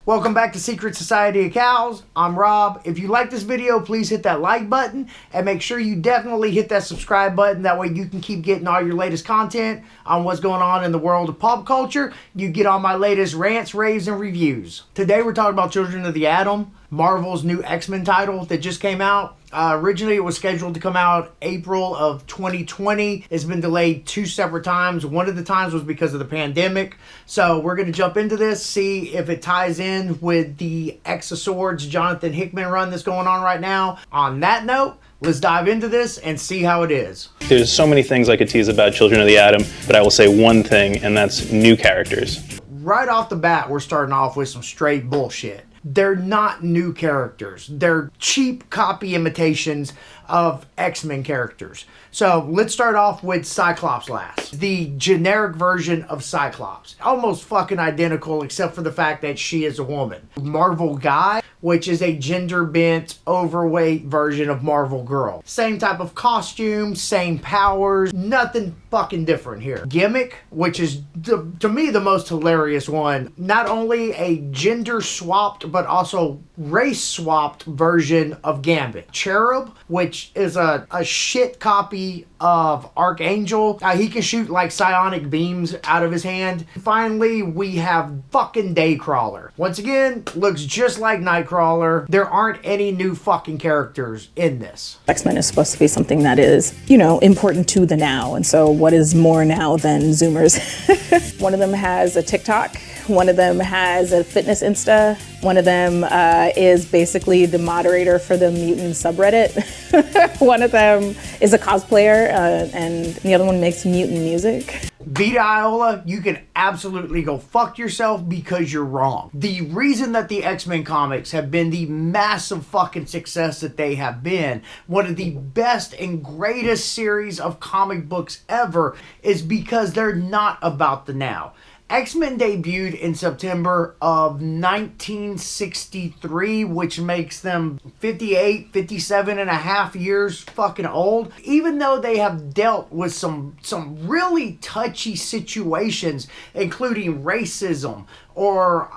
Welcome back to Secret Society of Cows. I'm Rob. If you like this video, please hit that like button and make sure you definitely hit that subscribe button. That way you can keep getting all your latest content on what's going on in the world of pop culture. You get all my latest rants, raves, and reviews. Today we're talking about Children of the Atom, Marvel's new X-Men title that just came out. Originally it was scheduled to come out April of 2020. It's been delayed 2 separate times. One of the times was because of the pandemic. So we're going to jump into this, see if it ties in with the X of Swords Jonathan Hickman run that's going on right now. On that note, let's dive into this and see how it is. There's so many things I could tease about Children of the Atom, but I will say one thing, and that's new characters. Right off the bat, we're starting off with some straight bullshit. They're not new characters. They're cheap copy imitations of X-Men characters. So let's start off with Cyclops last. The generic version of Cyclops. Almost fucking identical except for the fact that she is a woman. Marvel Guy, which is a gender-bent, overweight version of Marvel Girl. Same type of costume, same powers, nothing fucking different here. Gimmick, which is, to me, the most hilarious one. Not only a gender-swapped, but also race-swapped version of Gambit. Cherub, which is a shit copy of Archangel. He can shoot like psionic beams out of his hand. Finally, we have fucking Daycrawler. Once again, looks just like Nightcrawler. There aren't any new fucking characters in this. X-Men is supposed to be something that is, important to the now. And so what is more now than Zoomers? One of them has a TikTok. One of them has a fitness Insta. One of them is basically the moderator for the mutant subreddit. One of them is a cosplayer, and the other one makes mutant music. Vita Iola, you can absolutely go fuck yourself because you're wrong. The reason that the X-Men comics have been the massive fucking success that they have been, one of the best and greatest series of comic books ever, is because they're not about the now. X-Men debuted in September of 1963, which makes them 57 and a half years fucking old. Even though they have dealt with some really touchy situations, including racism or,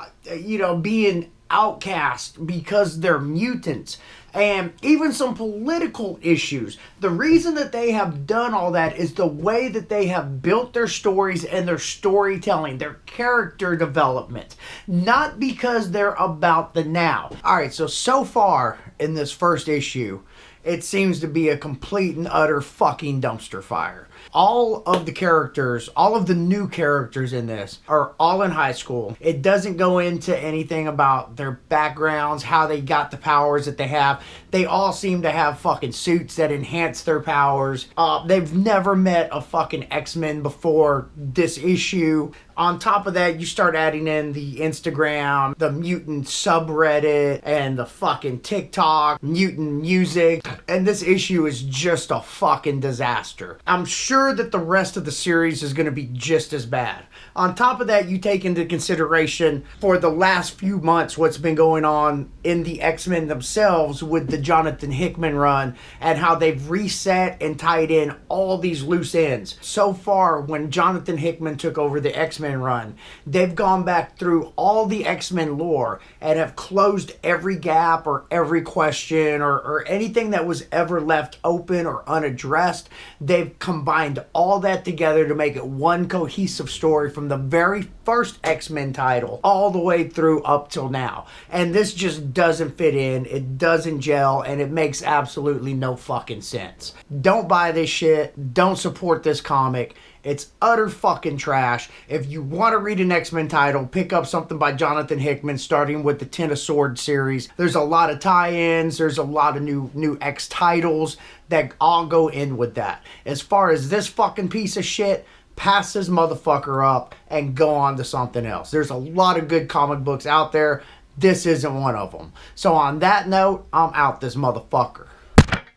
being outcast because they're mutants, and even some political issues. The reason that they have done all that is the way that they have built their stories and their storytelling, their character development. Not because they're about the now. Alright, so far in this first issue, it seems to be a complete and utter fucking dumpster fire. All of the characters, all of the new characters in this are all in high school. It doesn't go into anything about their backgrounds, how they got the powers that they have. They all seem to have fucking suits that enhance their powers. They've never met a fucking X-Men before this issue. On top of that, you start adding in the Instagram, the mutant subreddit, and the fucking TikTok, mutant music. And this issue is just a fucking disaster. I'm sure that the rest of the series is going to be just as bad. On top of that, you take into consideration for the last few months what's been going on in the X-Men themselves with the Jonathan Hickman run and how they've reset and tied in all these loose ends. So far, when Jonathan Hickman took over the X-Men run, they've gone back through all the X-Men lore and have closed every gap or every question or anything that was ever left open or unaddressed. They've combined all that together to make it one cohesive story from the very first X-Men title all the way through up till now. And this just doesn't fit in, it doesn't gel, and it makes absolutely no fucking sense. Don't buy this shit, don't support this comic. It's utter fucking trash. If you want to read an X-Men title, pick up something by Jonathan Hickman, starting with the Ten of Swords series. There's a lot of tie-ins. There's a lot of new X titles that all go in with that. As far as this fucking piece of shit, pass this motherfucker up and go on to something else. There's a lot of good comic books out there. This isn't one of them. So on that note, I'm out this motherfucker.